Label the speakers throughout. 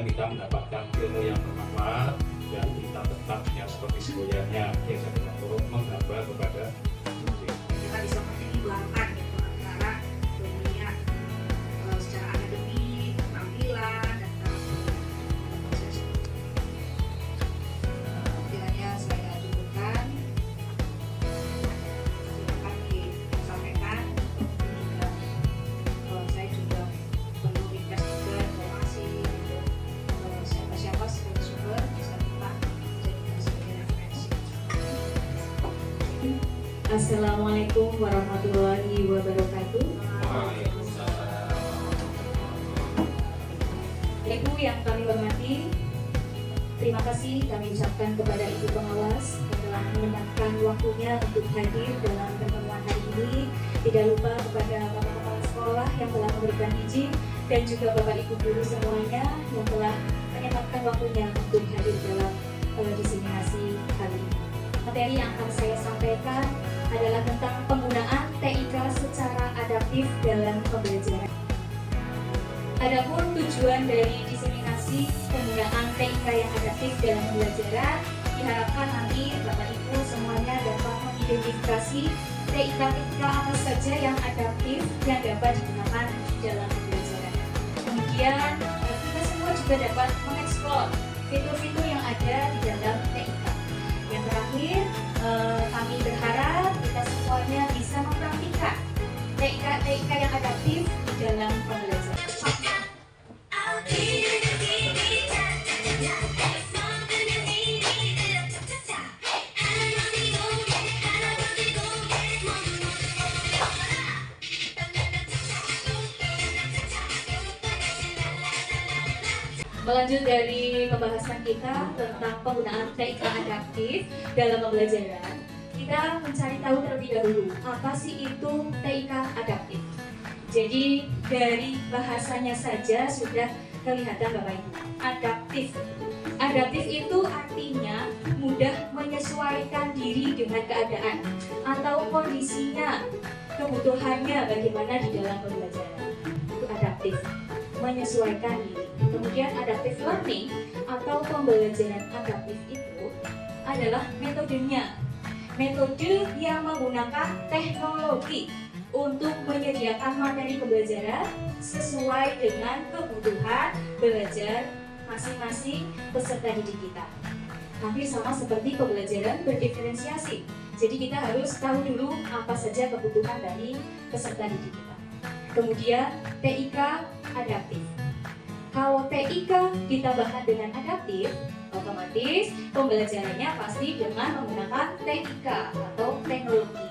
Speaker 1: kita mendapatkan ilmu yang bermanfaat dan kita tetap yang seperti semboyannya yang saya turut menggambar kepada
Speaker 2: kita bisa mempertimbangkan gitu antara dunia secara akademik, penampilan dan proses. Kiranya saya cukupkan, silakan disampaikan. Saya juga perlu request juga informasi untuk siapa-siapa sebagai sumber bisa kita jadikan sebagai referensi.
Speaker 3: Assalamualaikum warahmatullahi wabarakatuh. Ibu yang kami hormati, terima kasih kami ucapkan kepada Ibu Pengawas yang telah menyempatkan waktunya untuk hadir dalam pertemuan hari ini. Tidak lupa kepada Bapak Kepala Sekolah yang telah memberikan izin dan juga Bapak Ibu guru semuanya yang telah menyempatkan waktunya untuk hadir dalam diseminasi kali ini. Materi yang akan saya sampaikan adalah tentang penggunaan TIK secara adaptif dalam pembelajaran. Adapun tujuan dari diseminasi penggunaan TIK yang adaptif dalam pembelajaran, diharapkan nanti Bapak Ibu semuanya dapat mengidentifikasi TIK apa saja yang adaptif yang dapat digunakan dalam pembelajaran. Kemudian kita semua juga dapat mengeksplor fitur-fitur yang ada di dalam TIK. Yang terakhir, kami berharap kita semuanya bisa mempraktikkan TIK yang adaptif di dalam pembelajaran. Melanjut dari pembahasan kita tentang penggunaan TIK adaptif dalam pembelajaran, kita mencari tahu terlebih dahulu apa sih itu TIK adaptif. Jadi dari bahasanya saja sudah kelihatan Bapak Ibu, adaptif. Adaptif itu artinya mudah menyesuaikan diri dengan keadaan atau kondisinya, kebutuhannya bagaimana di dalam pembelajaran. Itu adaptif, menyesuaikan diri. Kemudian adaptive learning atau pembelajaran adaptif itu adalah metodenya. Metode yang menggunakan teknologi untuk menyediakan materi pembelajaran sesuai dengan kebutuhan belajar masing-masing peserta didik kita. Hampir sama seperti pembelajaran berdiferensiasi. Jadi kita harus tahu dulu apa saja kebutuhan dari peserta didik kita. Kemudian TIK adaptif. Kalau TIK ditambahkan dengan adaptif, otomatis pembelajarannya pasti dengan menggunakan TIK atau teknologi.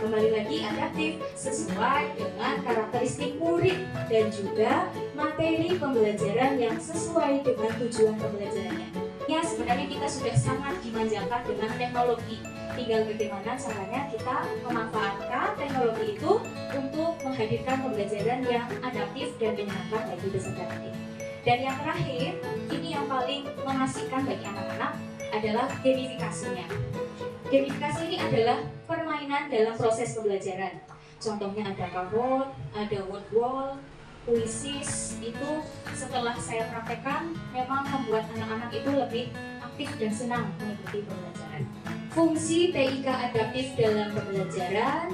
Speaker 3: Kembali lagi adaptif sesuai dengan karakteristik murid dan juga materi pembelajaran yang sesuai dengan tujuan pembelajarannya. Ya, sebenarnya kita sudah sangat dimanjakan dengan teknologi. Tinggal bagaimana caranya kita memanfaatkan teknologi itu untuk menghadirkan pembelajaran yang adaptif dan menyenangkan bagi peserta didik. Dan yang terakhir, ini yang paling mengasihkan bagi anak-anak adalah gamifikasinya. Gamifikasi ini adalah permainan dalam proses pembelajaran. Contohnya ada card, ada word wall, puisis. Itu setelah saya praktekkan memang membuat anak-anak itu lebih aktif dan senang mengikuti pembelajaran. Fungsi TIK adaptif dalam pembelajaran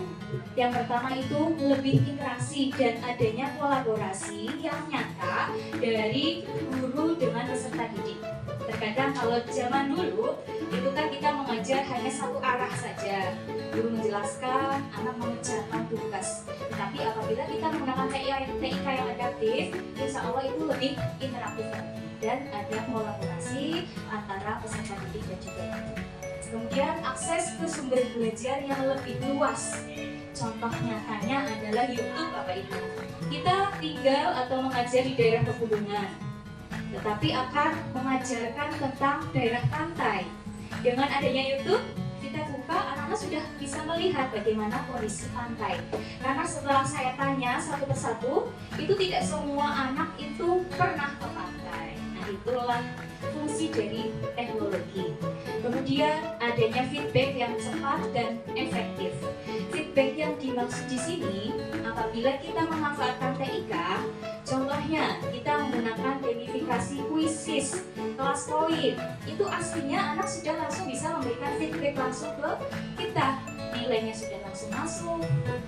Speaker 3: yang pertama itu lebih interaksi dan adanya kolaborasi yang nyata dari guru dengan peserta didik. Terkadang kalau zaman dulu itu kan kita mengajar hanya satu arah saja, guru menjelaskan, anak mengerjakan tugas. Tetapi apabila kita menggunakan TIK yang adaptif, insya Allah itu lebih interaktif lagi dan ada kolaborasi antara peserta didik dan juga guru. Kemudian akses ke sumber belajar yang lebih luas. Contoh nyatanya adalah YouTube Bapak Ibu. Kita tinggal atau mengajar di daerah pegunungan, tetapi akan mengajarkan tentang daerah pantai. Dengan adanya YouTube, kita buka, anak-anak sudah bisa melihat bagaimana kondisi pantai. Karena setelah saya tanya satu persatu, itu tidak semua anak itu pernah ke pantai. Nah, itulah fungsi dari teknologi. Kemudian adanya feedback yang cepat dan efektif. Feedback yang dimaksud di sini, apabila kita memanfaatkan TIK, Contohnya, kita menggunakan gamifikasi kuisis, kelas poin. Itu aslinya anak sudah langsung bisa memberikan feedback langsung ke kita. Nilainya sudah langsung masuk.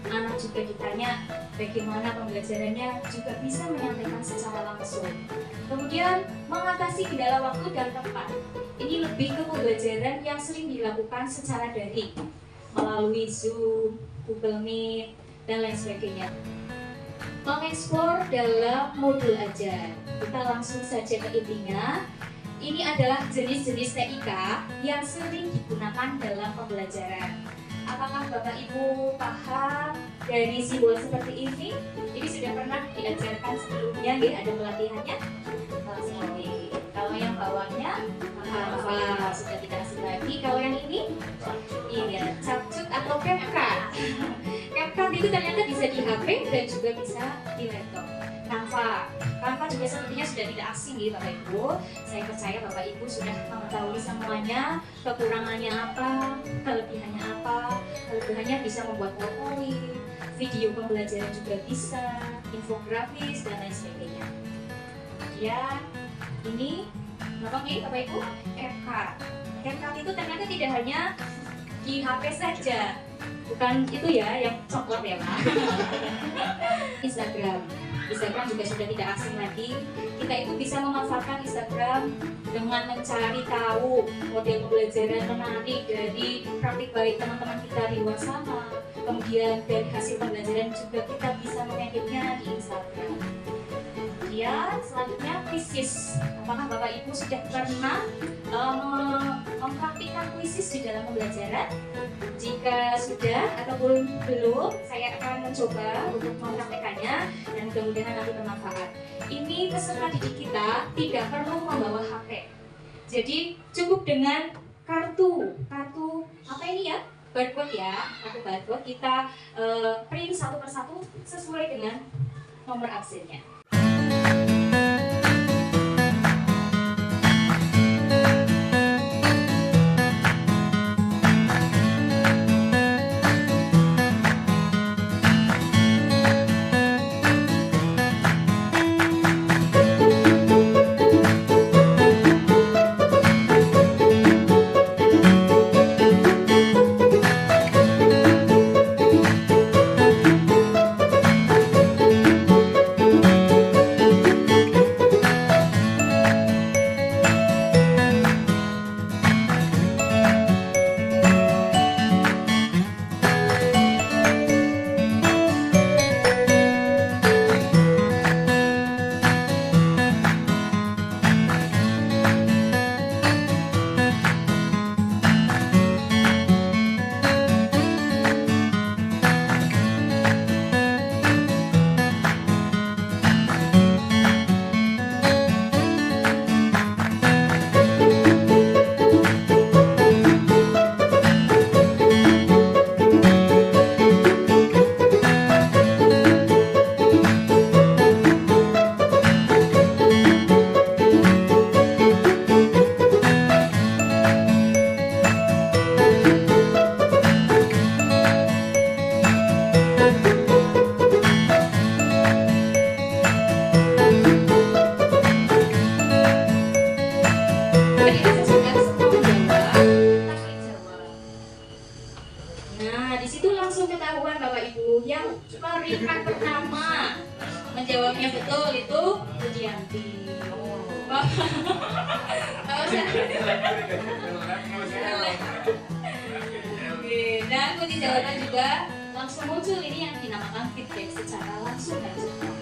Speaker 3: Anak juga ditanya bagaimana pembelajarannya, juga bisa menyampaikan secara langsung. Kemudian, mengatasi kendala waktu dan tempat. Ini lebih ke pembelajaran yang sering dilakukan secara daring, melalui Zoom, Google Meet, dan lain sebagainya. Mengeksplor dalam modul ajar. Kita langsung saja ke intinya. Ini adalah jenis-jenis TIK yang sering digunakan dalam pembelajaran. Apakah Bapak Ibu paham dari simbol seperti ini? Ini sudah pernah diajarkan sebelumnya, ya, ada pelatihannya? Kalau yang bawahnya, Canva sudah tidak asing lagi. Kalau yang ini, iya, CapCut atau CapCut. CapCut itu ternyata bisa di HP dan juga bisa di laptop. Canva juga sepertinya sudah tidak asing ya Bapak Ibu. Saya percaya Bapak Ibu sudah mengetahui semuanya, kekurangannya apa, kelebihannya apa. Kelebihannya bisa membuat PowerPoint, video pembelajaran juga bisa, infografis dan lain sebagainya. Ya, ini apa nih Bapak Ibu? CapCut. CapCut itu ternyata tidak hanya di HP saja. Bukan itu ya yang coklat ya Pak. Instagram juga sudah tidak asing lagi. Kita itu bisa memanfaatkan Instagram dengan mencari tahu model pembelajaran menarik dari praktik baik teman-teman kita di luar sana. Kemudian dari hasil pembelajaran juga kita bisa mengeditnya di Instagram. Kemudian selanjutnya kuisis. Apakah Bapak Ibu sudah pernah mempraktikkan kuisis di dalam pembelajaran? Jika sudah ataupun belum, saya akan mencoba untuk mempraktikannya dan mudah-mudahan nanti bermanfaat. Ini peserta didik kita tidak perlu membawa HP. Jadi cukup dengan kartu apa ini ya? Barcode ya, kartu barcode kita print satu persatu sesuai dengan nomor absennya. Peringkat pertama menjawabnya betul itu Budianti. Oke, dan kunci jawaban juga langsung muncul ini yang dinamakan feedback secara langsung dan cepat.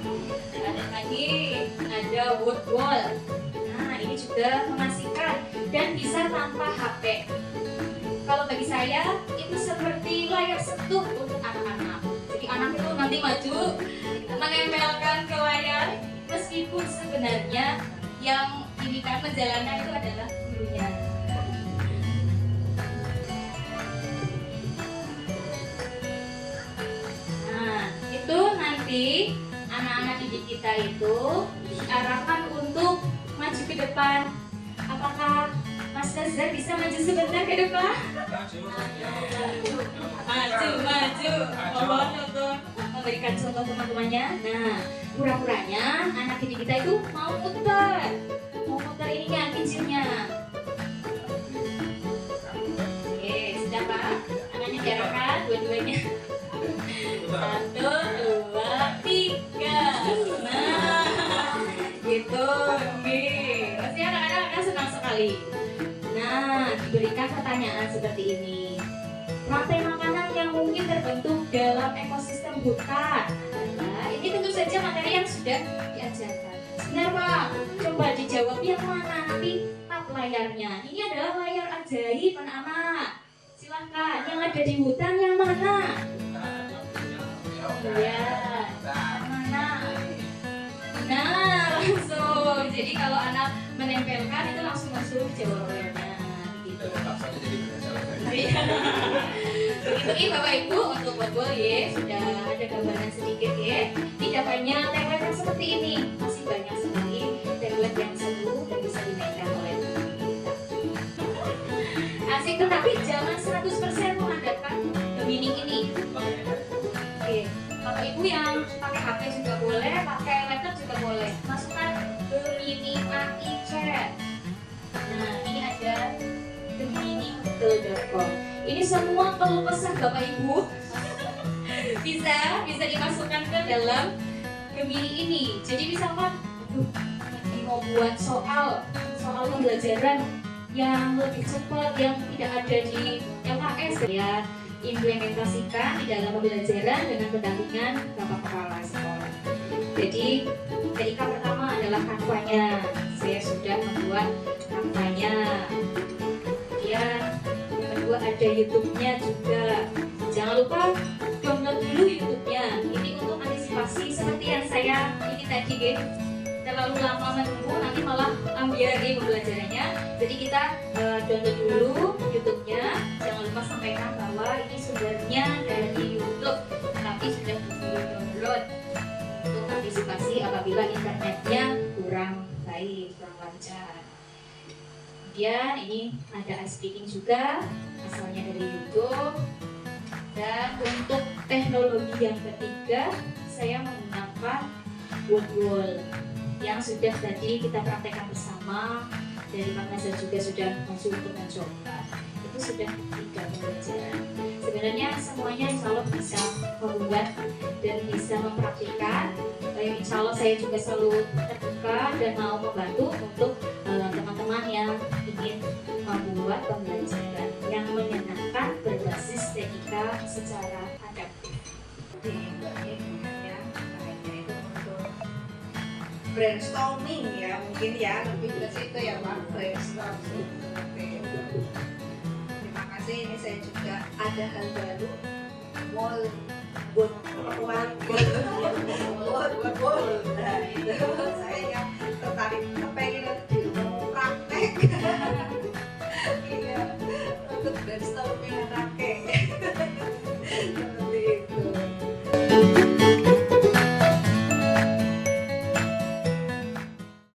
Speaker 3: Ada lagi, ada word wall. Nah, ini juga mengasihkan dan bisa tanpa HP. Kalau bagi saya itu seperti layar sentuh untuk anak-anak. Jadi anak itu nanti maju menempelkan ke layar, meskipun sebenarnya yang ini kan menjalankan itu adalah gurunya. Nah, itu nanti anak-anak didik kita itu diarahkan untuk maju ke depan. Apakah Mas Nazar bisa maju sebentar ke depan? Maju. Mohon untuk memberikan contoh teman-temannya. Nah, pura-puranya anak didik kita itu mau muter ininya, kincirnya. Oke, sudah Pak? Tangannya diarahkan dua-duanya. 1, 2, 3. Nah, gitu. Oke. Pasti anak-anak akan senang sekali. Nah, diberikan pertanyaan seperti ini. Rantai makanan yang mungkin terbentuk dalam ekosistem hutan. Nah, ini tentu saja materi yang sudah diajarkan. Benar Pak, coba dijawab yang mana, nanti tap layarnya. Ini adalah layar ajaib anak-anak. Silahkan, yang ada di hutan yang mana? Ya, mana? Nah, langsung. Jadi kalau anak menempelkan itu langsung masuk jawabannya. Gitu. Iya. Begitu Bapak Ibu untuk buat ya, sudah ada gambaran sedikit ya. Tidak banyak template yang seperti ini, masih banyak sekali template yang seru dan bisa dimainkan oleh kita. Asik, tetapi jangan 100% mengandalkan Gemini ini. Oke, Bapak Ibu yang pakai HP juga boleh, pakai laptop juga boleh. Masukkan Gemini AI Chat. Nah, ini ada gemini.com. Ini semua keluh kesah Bapak Ibu bisa dimasukkan ke dalam Gemini ini. Jadi misalkan mau buat soal pembelajaran yang lebih cepat, yang tidak ada di LKS ya, implementasikan di dalam pembelajaran dengan pendampingan Bapak Kepala Sekolah. Jadi TIK pertama adalah kanvanya. Saya sudah membuat kanvanya. Kemudian yang kedua ada YouTube-nya juga. Jangan lupa download dulu YouTube-nya. Ini untuk antisipasi seperti yang saya ini tadi guys. Terlalu lama menunggu nanti malah ambil pembelajarannya. Jadi kita download dulu YouTube-nya. Jangan lupa sampaikan bahwa ini sumbernya dari YouTube, tapi sudah di-download untuk antisipasi apabila internetnya kurang baik, kurang lancar. Kemudian ini ada ice speaking juga, asalnya dari YouTube. Dan untuk teknologi yang ketiga, saya menggunakan Wordwall yang sudah tadi kita praktekkan bersama. Dari Pak Nazar juga sudah masuk untuk mencoba. Itu sudah 3 pembelajaran. Sebenarnya semuanya insya Allah bisa membuat dan bisa mempraktikkan. Insya Allah saya juga selalu terbuka dan mau membantu untuk teman-teman yang ingin membuat pembelajaran yang menyenangkan berbasis TIK secara adaptif.
Speaker 4: Brainstorming ya, mungkin ya lebih ke situ ya Pak, brainstorming. Oke. Terima kasih, ini saya juga ada hal baru, wall. Nah itu saya yang tertarik, kepengen mau praktek. Iya, untuk brainstorming anak